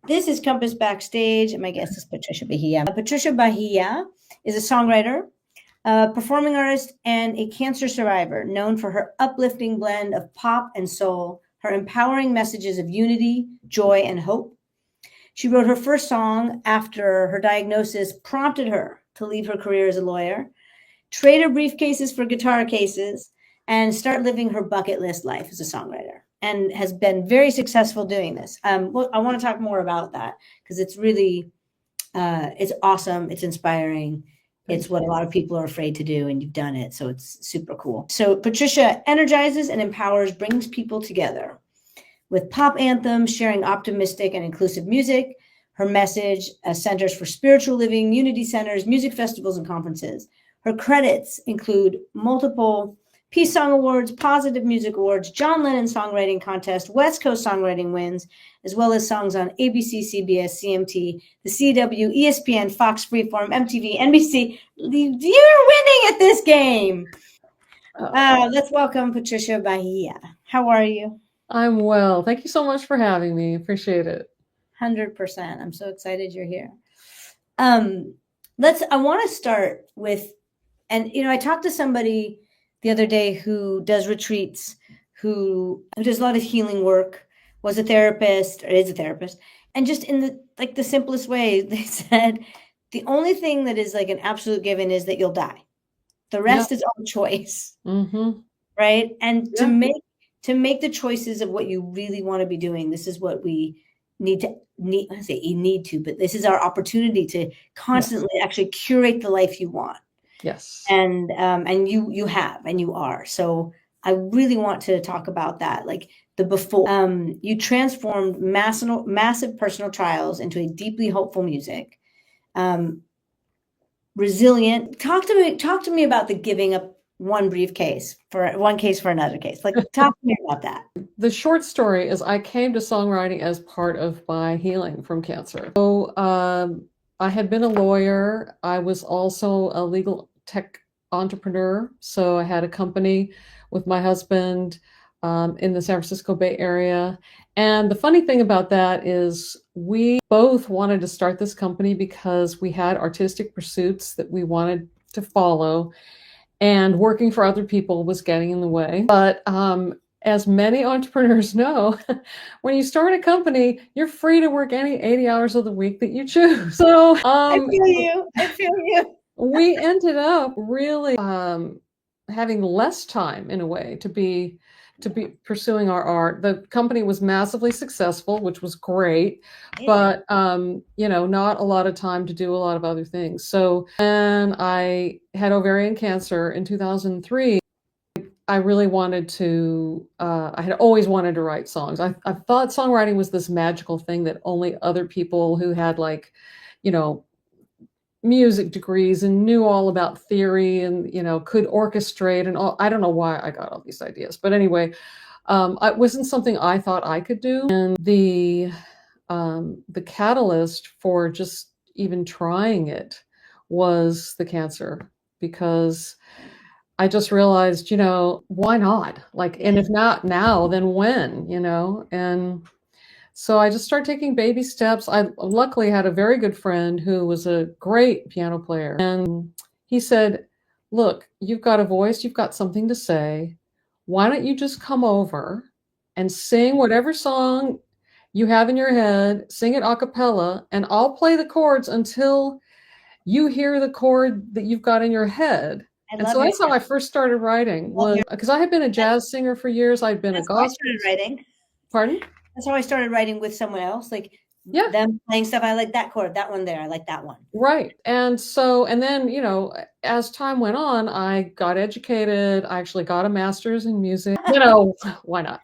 This is Compass Backstage, and my guest is Patricia Bahia. Patricia Bahia is a songwriter, a performing artist, and a cancer survivor known for her uplifting blend of pop and soul, her empowering messages of unity, joy, and hope. She wrote her first song after her diagnosis prompted her to leave her career as a lawyer, trade her briefcases for guitar cases, and start living her bucket list life as a songwriter, and has been very successful doing this. Well, I want to talk more about that because it's really, it's awesome. It's inspiring. It's what a lot of people are afraid to do, and you've done it. So it's super cool. So Patricia energizes and empowers, brings people together with pop anthems, sharing optimistic and inclusive music. Her message centers for spiritual living, unity centers, music festivals, and conferences. Her credits include multiple Peace Song Awards, Positive Music Awards, John Lennon Songwriting Contest, West Coast Songwriting Wins, as well as songs on ABC, CBS, CMT, the CW, ESPN, Fox, Freeform, MTV, NBC. You're winning at this game. Let's welcome Patricia Bahia. How are you? I'm well. Thank you so much for having me. Appreciate it. 100%. I'm so excited you're here. I want to start with, and I talked to somebody the other day who does retreats, who does a lot of healing work, was a therapist or is a therapist. And just in the simplest way, they said, the only thing that is like an absolute given is that you'll die. The rest is all choice. Mm-hmm. Right. And to make the choices of what you really want to be doing, this is what we I say you need to, but this is our opportunity to constantly actually curate the life you want. Yes. And you have, and you are. So I really want to talk about that. Like the before, you transformed massive personal trials into a deeply hopeful music. Resilient. Talk to me about the giving up one briefcase for one case for another case. Like, talk to me about that. The short story is I came to songwriting as part of my healing from cancer. So I had been a lawyer. I was also a legal tech entrepreneur. So I had a company with my husband in the San Francisco Bay Area. And the funny thing about that is we both wanted to start this company because we had artistic pursuits that we wanted to follow, and working for other people was getting in the way. But as many entrepreneurs know, when you start a company, you're free to work any 80 hours of the week that you choose. So I feel you. We ended up really having less time in a way to be pursuing our art. The company was massively successful, which was great, but not a lot of time to do a lot of other things. So when I had ovarian cancer in 2003, I really wanted to, I had always wanted to write songs. I thought songwriting was this magical thing that only other people who had music degrees and knew all about theory and could orchestrate and all. I don't know why I got all these ideas, but anyway, it wasn't something I thought I could do. And the catalyst for just even trying it was the cancer, because I just realized, why not? Like, and if not now, then when? And so I just started taking baby steps. I luckily had a very good friend who was a great piano player. And he said, look, you've got a voice, you've got something to say. Why don't you just come over and sing whatever song you have in your head, sing it a cappella, and I'll play the chords until you hear the chord that you've got in your head. And so that's how I first started writing, was because I had been a jazz singer for years. I'd been a gospel. I started writing. Pardon? That's how I started writing with someone else, like them playing stuff. I like that chord, that one there. I like that one. Right. And then, as time went on, I got educated. I actually got a master's in music. Why not?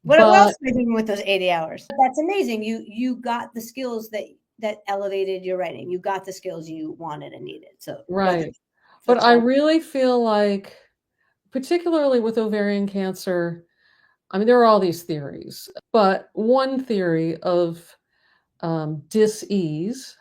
What else are you doing with those 80 hours? That's amazing. You got the skills that elevated your writing. You got the skills you wanted and needed. So right. But I really feel like, particularly with ovarian cancer, I mean, there are all these theories, but one theory of dis-ease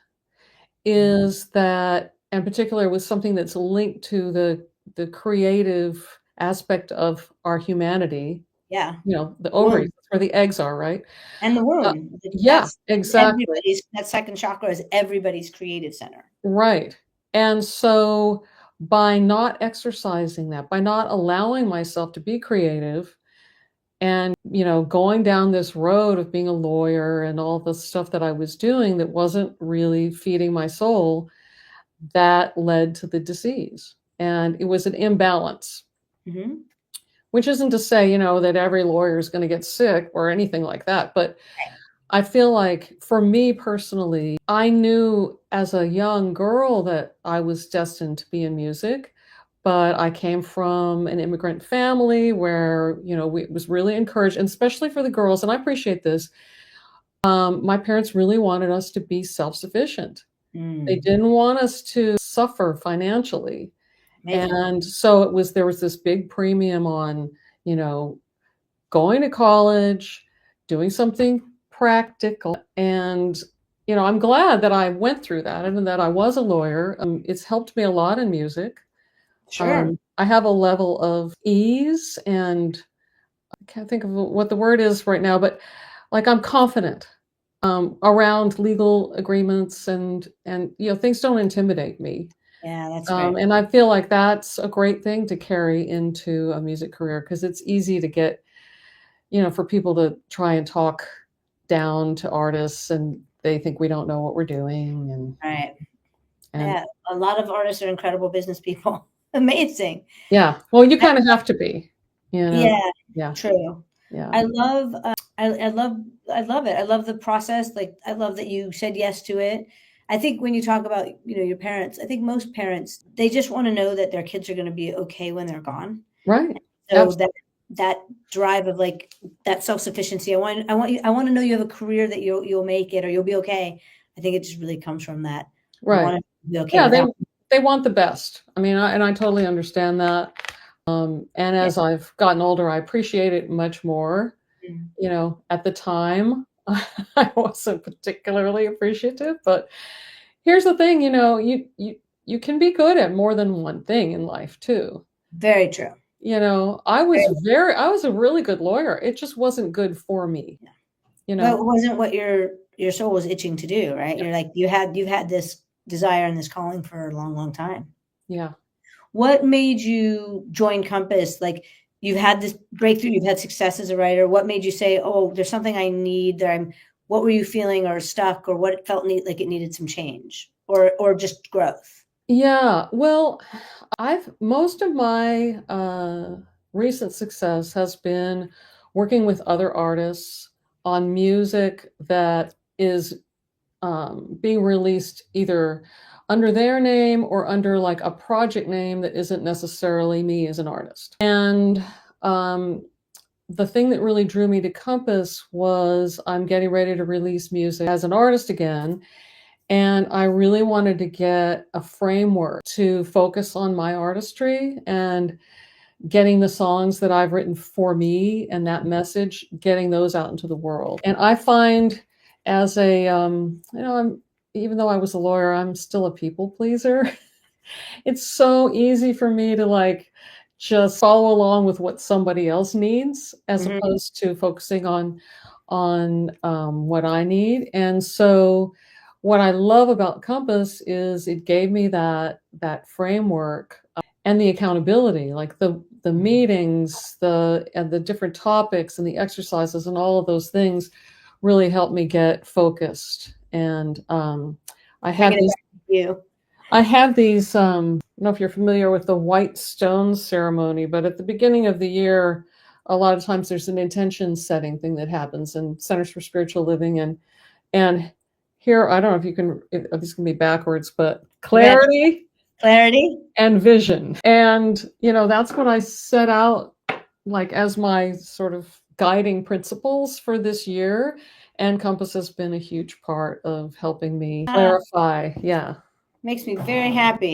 is that, and particularly with something that's linked to the creative aspect of our humanity, Yeah. the ovaries, Womb. that's where the eggs are, right? And the Uh, womb. yeah, exactly. That second chakra is everybody's creative center. Right. And so by not exercising that, by not allowing myself to be creative and, going down this road of being a lawyer and all the stuff that I was doing that wasn't really feeding my soul, that led to the disease. And it was an imbalance, Mhm. which isn't to say, that every lawyer is going to get sick or anything like that. But I feel like for me personally, I knew as a young girl that I was destined to be in music, but I came from an immigrant family where, it was really encouraged, and especially for the girls, and I appreciate this. My parents really wanted us to be self-sufficient. They Mm. didn't want us to suffer financially. Amazing. And so there was this big premium on, you know, going to college, doing something practical. And, I'm glad that I went through that and that I was a lawyer. It's helped me a lot in music. Sure. I have a level of ease, and I can't think of what the word is right now, but like I'm confident around legal agreements, and things don't intimidate me. Yeah, that's great. And I feel like that's a great thing to carry into a music career because it's easy to get, for people to try and talk down to artists, and they think we don't know what we're doing. Right. And Yeah, a lot of artists are incredible business people. Amazing. yeah, well, you I kind of have to be, you know. Yeah, Yeah, true. yeah, I love, I love it. I love the process, like, I love that you said yes to it. I think when you talk about, your parents, I think most parents, they just wanna know that their kids are gonna be okay when they're gone. right. So Absolutely. that drive of, like, that self-sufficiency, I wanna know you have a career that you'll make it or you'll be okay. I think it just really comes from that. I Right. wanna be okay Yeah, they without they want the best. I mean, I totally understand that. And Yeah. as I've gotten older, I appreciate it much more. Mm. At the time, I wasn't particularly appreciative, but here's the thing, you can be good at more than one thing in life too. Very true. Very I was a really good lawyer. It just wasn't good for me, Yeah. you Well, know? it wasn't what your soul was itching to do, right? Yeah. You're like, you've had this desire and this calling for a long, long time. Yeah. What made you join Compass? Like, you've had this breakthrough, you've had success as a writer. What made you say, "Oh, there's something I need that I'm" what were you feeling or stuck or what it felt like it needed some change or just growth? Yeah. Well, I've most of my recent success has been working with other artists on music that is being released either under their name or under like a project name that isn't necessarily me as an artist. And um, the thing that really drew me to Compass was I'm getting ready to release music as an artist again. And I really wanted to get a framework to focus on my artistry and getting the songs that I've written for me and that message, getting those out into the world. And I find as even though I was a lawyer, I'm still a people pleaser. It's so easy for me to like just follow along with what somebody else needs as Mhm. opposed to focusing on what I need. And so what I love about Compass is it gave me that framework and the accountability, like the meetings, the different topics and the exercises and all of those things really helped me get focused. And I had Bringing it these back to you. I have these, I don't know if you're familiar with the white stone ceremony, but at the beginning of the year, a lot of times there's an intention setting thing that happens in Centers for Spiritual Living. And here, I don't know if this can be backwards, but Yeah, clarity clarity. and vision. And, that's what I set out like as my sort of guiding principles for this year. And Compass has been a huge part of helping me Ah, clarify. Yeah. makes me very happy.